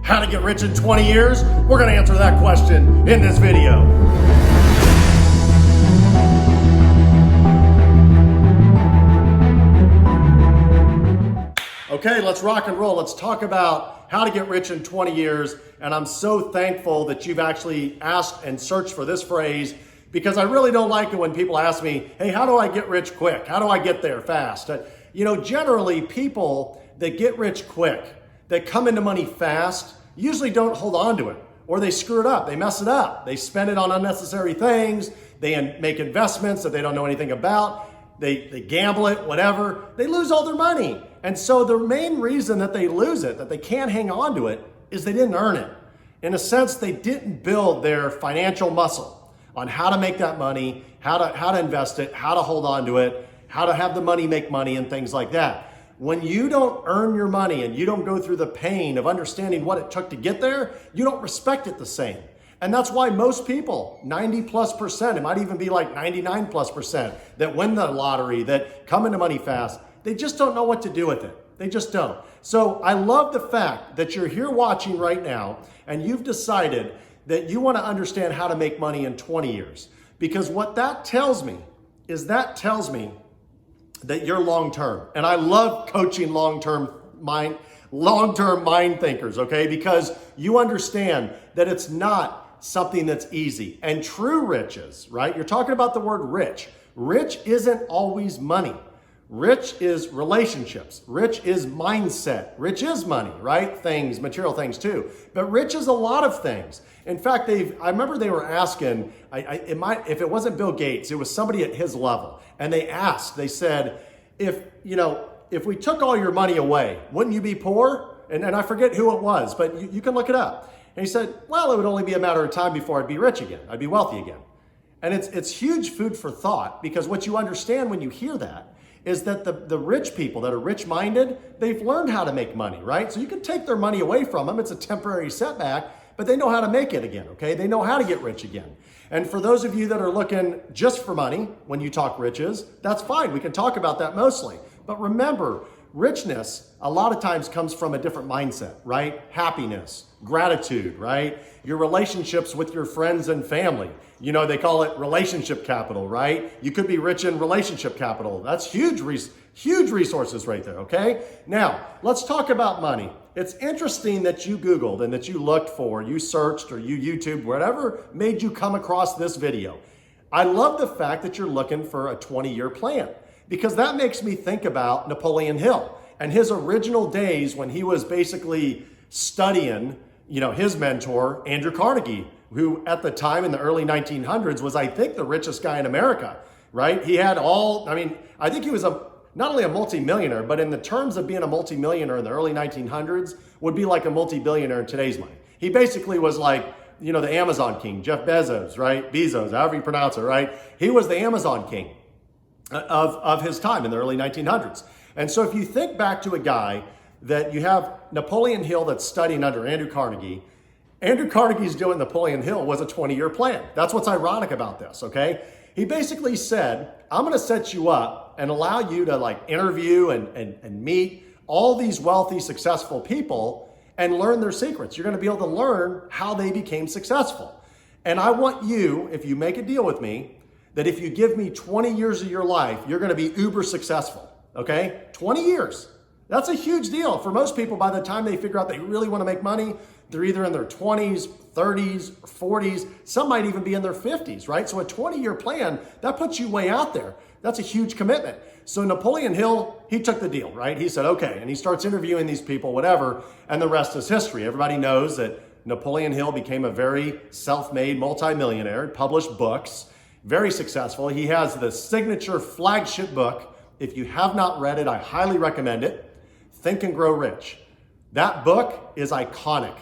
How to get rich in 20 years? We're going to answer that question in this video. Okay, let's rock and roll. Let's talk about how to get rich in 20 years. And I'm so thankful that you've actually asked and searched for this phrase, because I really don't like it when people ask me, hey, how do I get rich quick? How do I get there fast? Generally people that get rich quick, that come into money fast, usually don't hold on to it, or they screw it up, they mess it up. They spend it on unnecessary things, they make investments that they don't know anything about, they gamble it, whatever, they lose all their money. And so the main reason that they lose it, that they can't hang on to it, is they didn't earn it. In a sense, they didn't build their financial muscle on how to make that money, how to invest it, how to hold on to it, how to have the money make money, and things like that. When you don't earn your money and you don't go through the pain of understanding what it took to get there, you don't respect it the same. And that's why most people, 90+%, it might even be like 99+%, that win the lottery, that come into money fast, they just don't know what to do with it. They just don't. So I love the fact that you're here watching right now and you've decided that you want to understand how to make money in 20 years. Because what that tells me is that you're long-term. And I love coaching long-term mind thinkers, okay? Because you understand that it's not something that's easy. And true riches, right? You're talking about the word rich. Rich isn't always money. Rich is relationships. Rich is mindset. Rich is money, right? Things, material things too. But rich is a lot of things. In fact, I remember they were asking, if it wasn't Bill Gates, it was somebody at his level. And they said, if we took all your money away, wouldn't you be poor? And I forget who it was, but you can look it up. And he said, well, it would only be a matter of time before I'd be rich again. I'd be wealthy again. And it's huge food for thought, because what you understand when you hear that is that the rich people that are rich-minded, they've learned how to make money, right? So you can take their money away from them. It's a temporary setback, but they know how to make it again, okay? They know how to get rich again. And for those of you that are looking just for money when you talk riches, that's fine. We can talk about that mostly. But remember, richness a lot of times comes from a different mindset, right? Happiness, gratitude, right? Your relationships with your friends and family. They call it relationship capital, right? You could be rich in relationship capital. That's huge resources right there, okay? Now, let's talk about money. It's interesting that you Googled and that you looked for, you searched or you YouTubed, whatever made you come across this video. I love the fact that you're looking for a 20-year plan, because that makes me think about Napoleon Hill and his original days when he was basically studying, his mentor, Andrew Carnegie, who at the time in the early 1900s was, I think, the richest guy in America, right? He had I think he was not only a multimillionaire, but in the terms of being a multimillionaire in the early 1900s would be like a multi-billionaire in today's money. He basically was like, the Amazon king, Jeff Bezos, right? Bezos, however you pronounce it, right? He was the Amazon king of his time in the early 1900s. And so if you think back to a guy that you have Napoleon Hill that's studying under Andrew Carnegie's doing Napoleon Hill was a 20-year plan. That's what's ironic about this, okay? He basically said, I'm going to set you up and allow you to interview and meet all these wealthy, successful people and learn their secrets. You're going to be able to learn how they became successful. And I want you, if you make a deal with me, that if you give me 20 years of your life, you're going to be uber successful, okay? 20 years. That's a huge deal. For most people, by the time they figure out they really want to make money, they're either in their 20s, 30s, 40s. Some might even be in their 50s, right? So a 20-year plan, that puts you way out there. That's a huge commitment. So Napoleon Hill, he took the deal, right? He said, okay. And he starts interviewing these people, whatever, and the rest is history. Everybody knows that Napoleon Hill became a very self-made multimillionaire, published books, very successful. He has the signature flagship book. If you have not read it, I highly recommend it. Think and Grow Rich. That book is iconic.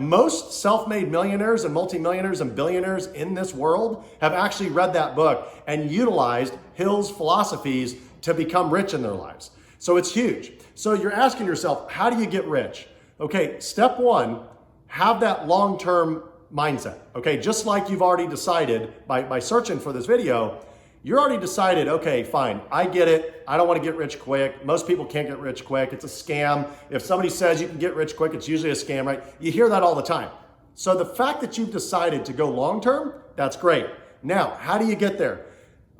Most self-made millionaires and multimillionaires and billionaires in this world have actually read that book and utilized Hill's philosophies to become rich in their lives. So it's huge. So you're asking yourself, how do you get rich? Okay, step one, have that long-term mindset. Okay, just like you've already decided by searching for this video, You're already decided, okay, fine, I get it. I don't want to get rich quick. Most people can't get rich quick. It's a scam. If somebody says you can get rich quick, it's usually a scam, right? You hear that all the time. So the fact that you've decided to go long-term, that's great. Now, how do you get there?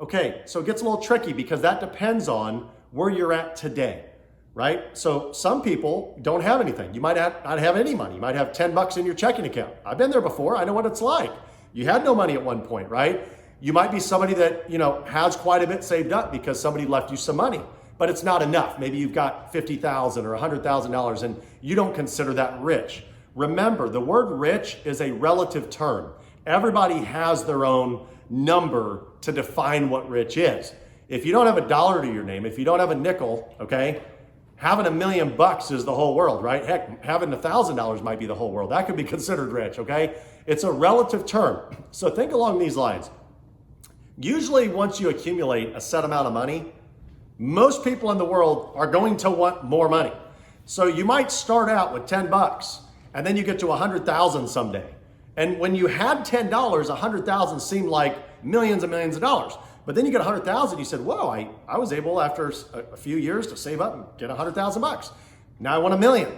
Okay, so it gets a little tricky because that depends on where you're at today, right? So some people don't have anything. You might not have any money. You might have $10 in your checking account. I've been there before. I know what it's like. You had no money at one point, right? You might be somebody that, has quite a bit saved up because somebody left you some money, but it's not enough. Maybe you've got $50,000 or $100,000 and you don't consider that rich. Remember, the word rich is a relative term. Everybody has their own number to define what rich is. If you don't have a dollar to your name, if you don't have a nickel, okay, having $1 million is the whole world, right? Heck, having $1,000 might be the whole world. That could be considered rich, okay? It's a relative term. So think along these lines. Usually once you accumulate a set amount of money, most people in the world are going to want more money. So you might start out with $10 and then you get to 100,000 someday. And when you had $10, 100,000 seemed like millions and millions of dollars. But then you get 100,000, you said, whoa, I was able after a few years to save up and get 100,000 bucks. Now I want $1 million.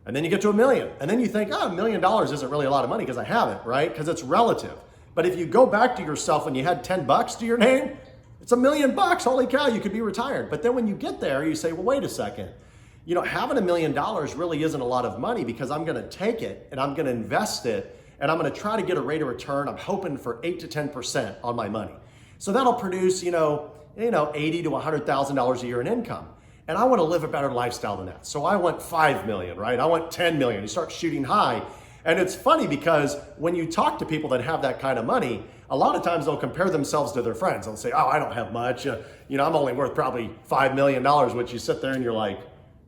And then you get to $1 million. And then you think, $1 million isn't really a lot of money because I have it, right? Because it's relative. But if you go back to yourself when you had $10 to your name, it's $1 million. Holy cow, you could be retired. But then when you get there, you say, well, wait a second. Having $1 million really isn't a lot of money because I'm going to take it and I'm going to invest it and I'm going to try to get a rate of return. I'm hoping for 8 to 10% on my money. So that'll produce, $80 to $100,000 a year in income. And I want to live a better lifestyle than that. So I want 5 million, right? I want 10 million. You start shooting high. And it's funny because when you talk to people that have that kind of money, a lot of times they'll compare themselves to their friends. They'll say, I don't have much. I'm only worth probably $5 million, which you sit there and you're like,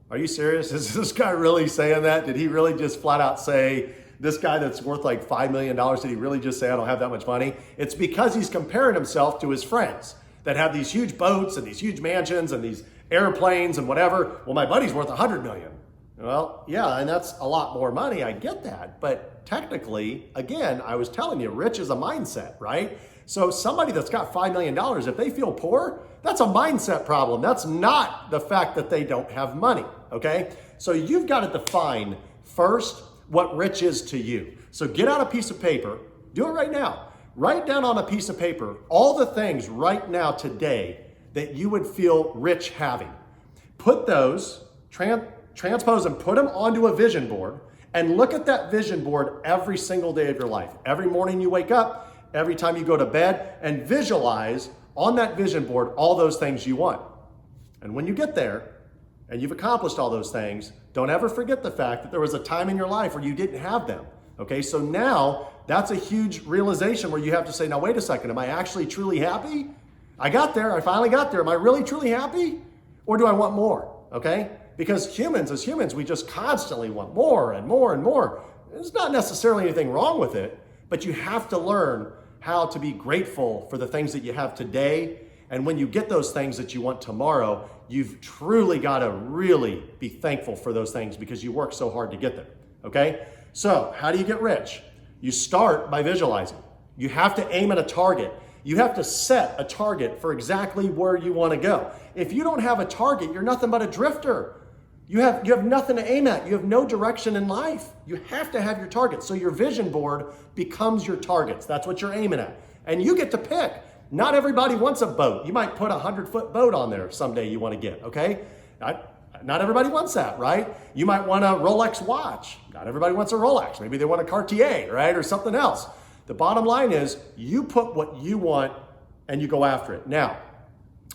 are you serious? Is this guy really saying that? Did he really just flat out say, this guy that's worth like $5 million, did he really just say, I don't have that much money? It's because he's comparing himself to his friends that have these huge boats and these huge mansions and these airplanes and whatever. Well, my buddy's worth 100 million. Well, yeah, and that's a lot more money. I get that. But technically, again, I was telling you, rich is a mindset, right? So somebody that's got $5 million, if they feel poor, that's a mindset problem. That's not the fact that they don't have money, okay? So you've got to define first what rich is to you. So get out a piece of paper, do it right now. Write down on a piece of paper all the things right now today that you would feel rich having. Put those, transpose and put them onto a vision board and look at that vision board every single day of your life. Every morning you wake up, every time you go to bed, and visualize on that vision board all those things you want. And when you get there and you've accomplished all those things, don't ever forget the fact that there was a time in your life where you didn't have them. Okay, so now that's a huge realization where you have to say, now wait a second, am I actually truly happy? I got there, I finally got there. Am I really truly happy? Or do I want more? Okay? Because as humans, we just constantly want more and more and more. There's not necessarily anything wrong with it, but you have to learn how to be grateful for the things that you have today. And when you get those things that you want tomorrow, you've truly got to really be thankful for those things because you work so hard to get them. Okay? So how do you get rich? You start by visualizing. You have to aim at a target. You have to set a target for exactly where you want to go. If you don't have a target, you're nothing but a drifter. You have nothing to aim at. You have no direction in life. You have to have your targets. So your vision board becomes your targets. That's what you're aiming at. And you get to pick. Not everybody wants a boat. You might put a 100-foot boat on there someday you want to get, okay? Not everybody wants that, right? You might want a Rolex watch. Not everybody wants a Rolex. Maybe they want a Cartier, right? Or something else. The bottom line is you put what you want and you go after it. Now,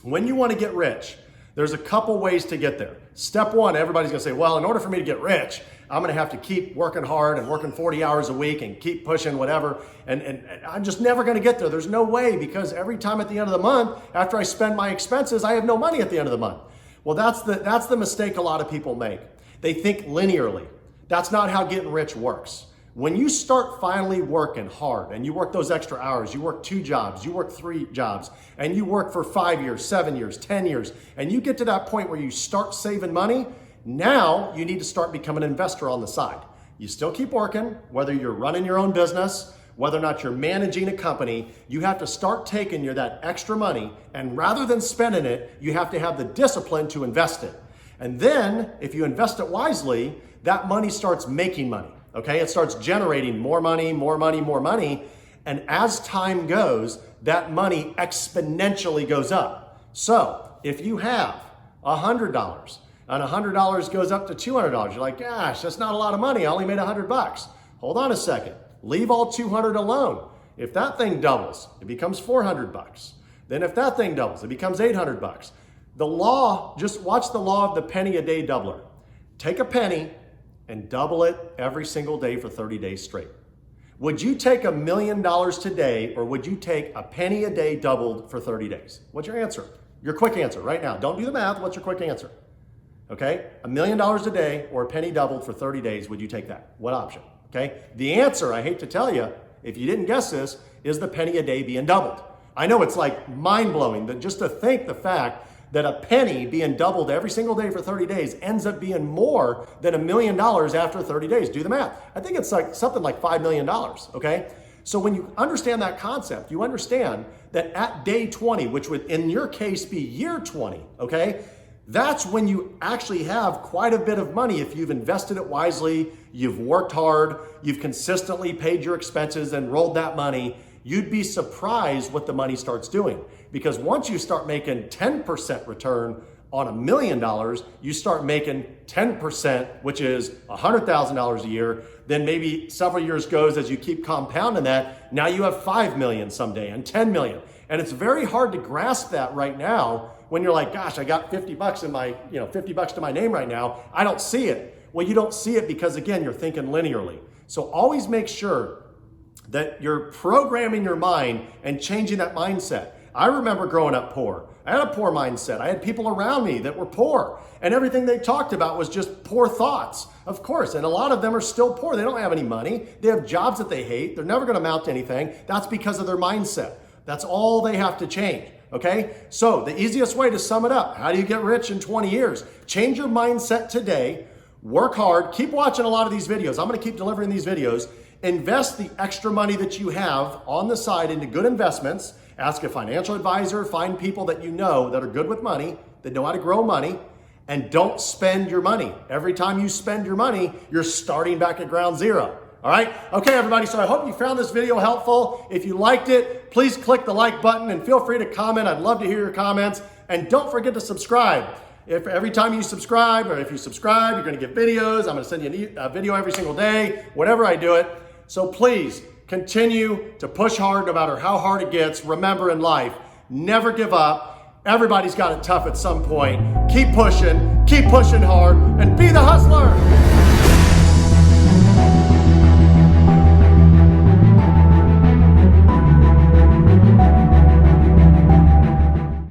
when you want to get rich, there's a couple ways to get there. Step one, everybody's going to say, well, in order for me to get rich, I'm going to have to keep working hard and working 40 hours a week and keep pushing whatever. And I'm just never going to get there. There's no way because every time at the end of the month, after I spend my expenses, I have no money at the end of the month. Well, that's the mistake a lot of people make. They think linearly. That's not how getting rich works. When you start finally working hard and you work those extra hours, you work 2 jobs, you work 3 jobs, and you work for 5 years, 7 years, 10 years, and you get to that point where you start saving money, now you need to start becoming an investor on the side. You still keep working, whether you're running your own business, whether or not you're managing a company, you have to start taking that extra money, and rather than spending it, you have to have the discipline to invest it. And then if you invest it wisely, that money starts making money, okay? It starts generating more money, more money, more money. And as time goes, that money exponentially goes up. So if you have $100 and $100 goes up to $200, you're like, gosh, that's not a lot of money. I only made $100. Hold on a second. Leave all 200 alone. If that thing doubles, it becomes $400. Then if that thing doubles, it becomes $800. The law, just watch the law of the penny a day doubler. Take a penny and double it every single day for 30 days straight. Would you take $1 million today, or would you take a penny a day doubled for 30 days? What's your answer? Your quick answer right now. Don't do the math. What's your quick answer? Okay, $1 million a day or a penny doubled for 30 days. Would you take that? What option? Okay, the answer, I hate to tell you, if you didn't guess this, is the penny a day being doubled. I know it's like mind-blowing that just to think the fact that a penny being doubled every single day for 30 days ends up being more than $1 million after 30 days. Do the math. I think it's like something like $5 million, okay? So when you understand that concept, you understand that at day 20, which would in your case be year 20, okay? That's when you actually have quite a bit of money if you've invested it wisely, you've worked hard, you've consistently paid your expenses and rolled that money. You'd be surprised what the money starts doing. Because once you start making 10% return on $1 million, you start making 10%, which is $100,000 a year. Then maybe several years goes as you keep compounding that. Now you have 5 million someday and 10 million. And it's very hard to grasp that right now when you're like, gosh, I got $50 in my, $50 to my name right now. I don't see it. Well, you don't see it because again, you're thinking linearly. So always make sure that you're programming your mind and changing that mindset. I remember growing up poor. I had a poor mindset. I had people around me that were poor, and everything they talked about was just poor thoughts, of course. And a lot of them are still poor. They don't have any money. They have jobs that they hate. They're never going to amount to anything. That's because of their mindset. That's all they have to change. Okay? So the easiest way to sum it up, how do you get rich in 20 years? Change your mindset today. Work hard. Keep watching a lot of these videos. I'm going to keep delivering these videos. Invest the extra money that you have on the side into good investments. Ask a financial advisor, find people that you know that are good with money, that know how to grow money, and don't spend your money. Every time you spend your money, you're starting back at ground zero. All right? Okay, everybody, so I hope you found this video helpful. If you liked it, please click the like button and feel free to comment. I'd love to hear your comments. And don't forget to subscribe. If every time you subscribe, or if you subscribe, you're going to get videos. I'm going to send you a video every single day, whenever I do it. So please, continue to push hard no matter how hard it gets. Remember in life, never give up. Everybody's got it tough at some point. Keep pushing hard, and be the hustler.